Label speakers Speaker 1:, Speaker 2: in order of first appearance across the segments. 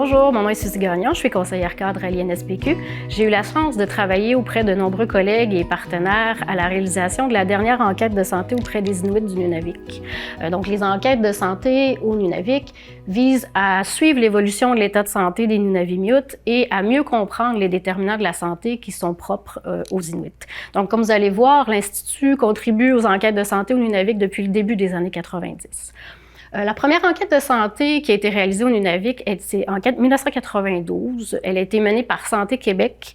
Speaker 1: Bonjour, mon nom est Suzy Gagnon, je suis conseillère cadre à l'INSPQ. J'ai eu la chance de travailler auprès de nombreux collègues et partenaires à la réalisation de la dernière enquête de santé auprès des Inuits du Nunavik. Donc, les enquêtes de santé au Nunavik visent à suivre l'évolution de l'état de santé des Nunavimutes et à mieux comprendre les déterminants de la santé qui sont propres aux Inuits. Donc, comme vous allez voir, l'Institut contribue aux enquêtes de santé au Nunavik depuis le début des années 90. La première enquête de santé qui a été réalisée au Nunavik, c'est enquête 1992. Elle a été menée par Santé Québec,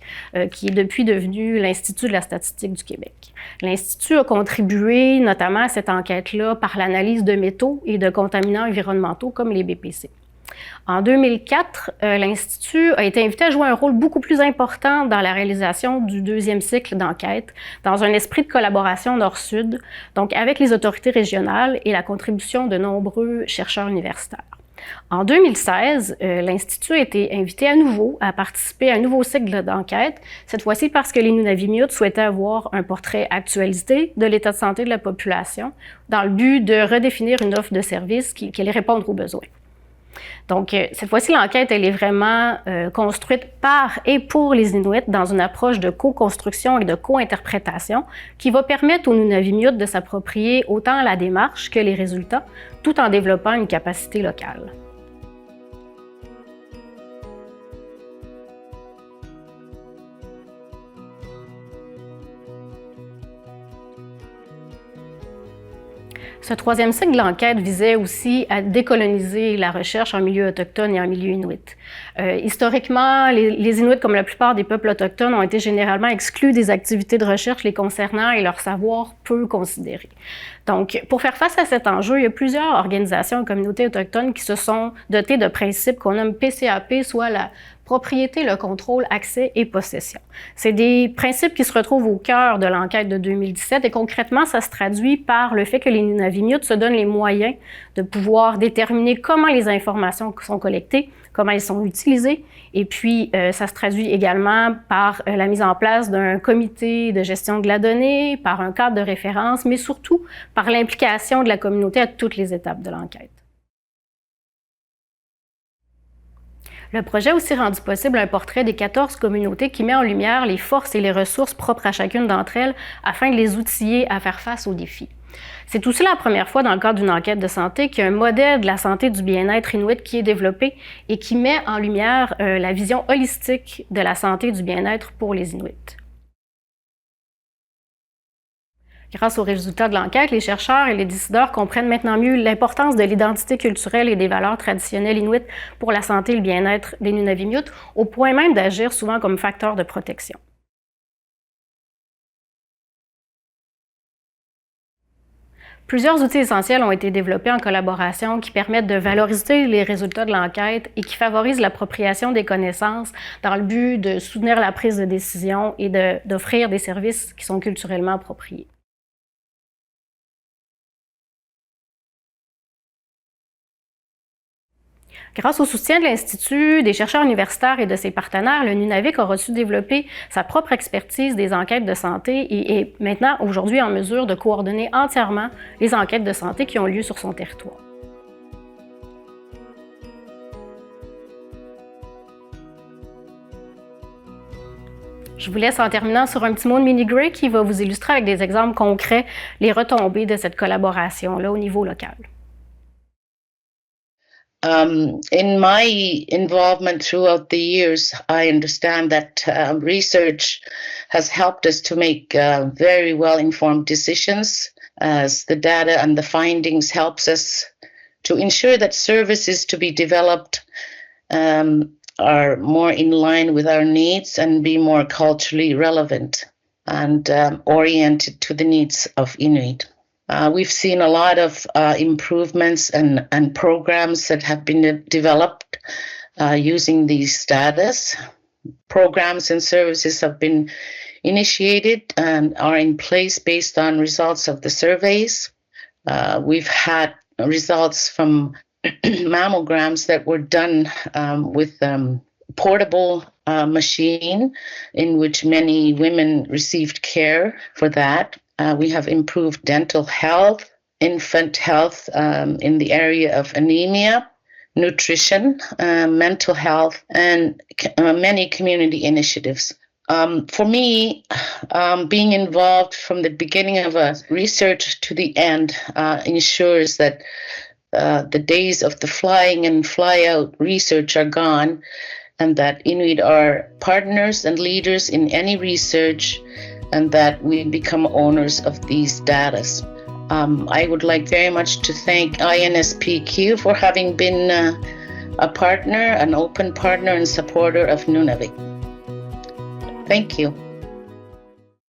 Speaker 1: qui est depuis devenu l'Institut de la statistique du Québec. L'Institut a contribué notamment à cette enquête-là par l'analyse de métaux et de contaminants environnementaux comme les BPC. En 2004, l'Institut a été invité à jouer un rôle beaucoup plus important dans la réalisation du deuxième cycle d'enquête, dans un esprit de collaboration nord-sud, donc avec les autorités régionales et la contribution de nombreux chercheurs universitaires. En 2016, l'Institut a été invité à nouveau à participer à un nouveau cycle d'enquête, cette fois-ci parce que les Nunavimutes souhaitaient avoir un portrait actualisé de l'état de santé de la population, dans le but de redéfinir une offre de services qui allait répondre aux besoins. Donc, cette fois-ci, l'enquête, elle est vraiment construite par et pour les Inuits dans une approche de co-construction et de co-interprétation qui va permettre aux Nunavimutes de s'approprier autant la démarche que les résultats, tout en développant une capacité locale. Ce troisième cycle de l'enquête visait aussi à décoloniser la recherche en milieu autochtone et en milieu inuit. Historiquement, les Inuits, comme la plupart des peuples autochtones, ont été généralement exclus des activités de recherche les concernant et leur savoir peu considérés. Donc, pour faire face à cet enjeu, il y a plusieurs organisations et communautés autochtones qui se sont dotées de principes qu'on nomme PCAP, soit la propriété, le contrôle, accès et possession. C'est des principes qui se retrouvent au cœur de l'enquête de 2017 et concrètement, ça se traduit par le fait que les Nunavimutes se donnent les moyens de pouvoir déterminer comment les informations sont collectées, comment elles sont utilisées, et puis ça se traduit également par la mise en place d'un comité de gestion de la donnée, par un cadre de référence, mais surtout par l'implication de la communauté à toutes les étapes de l'enquête. Le projet a aussi rendu possible un portrait des 14 communautés qui met en lumière les forces et les ressources propres à chacune d'entre elles afin de les outiller à faire face aux défis. C'est aussi la première fois dans le cadre d'une enquête de santé qu'il y a un modèle de la santé du bien-être inuit qui est développé et qui met en lumière la vision holistique de la santé du bien-être pour les Inuits. Grâce aux résultats de l'enquête, les chercheurs et les décideurs comprennent maintenant mieux l'importance de l'identité culturelle et des valeurs traditionnelles inuites pour la santé et le bien-être des Nunavimutes, au point même d'agir souvent comme facteur de protection. Plusieurs outils essentiels ont été développés en collaboration qui permettent de valoriser les résultats de l'enquête et qui favorisent l'appropriation des connaissances dans le but de soutenir la prise de décision et d'offrir des services qui sont culturellement appropriés. Grâce au soutien de l'Institut, des chercheurs universitaires et de ses partenaires, le Nunavik aura su développer sa propre expertise des enquêtes de santé et est maintenant, aujourd'hui, en mesure de coordonner entièrement les enquêtes de santé qui ont lieu sur son territoire. Je vous laisse en terminant sur un petit mot de Minnie Gray qui va vous illustrer avec des exemples concrets les retombées de cette collaboration-là au niveau local.
Speaker 2: In my involvement throughout the years, I understand that research has helped us to make very well-informed decisions as the data and the findings helps us to ensure that services to be developed are more in line with our needs and be more culturally relevant and oriented to the needs of Inuit. We've seen a lot of improvements and programs that have been developed using these data. Programs and services have been initiated and are in place based on results of the surveys. We've had results from mammograms that were done with portable machine in which many women received care for that. We have improved dental health, infant health in the area of anemia, nutrition, mental health, and many community initiatives. For me, being involved from the beginning of a research to the end ensures that the days of the flying and fly out research are gone, and that Inuit are partners and leaders in any research, and that we become owners of these data. I would like very much to thank INSPQ for having been a partner, an open partner and supporter of Nunavik. Thank you.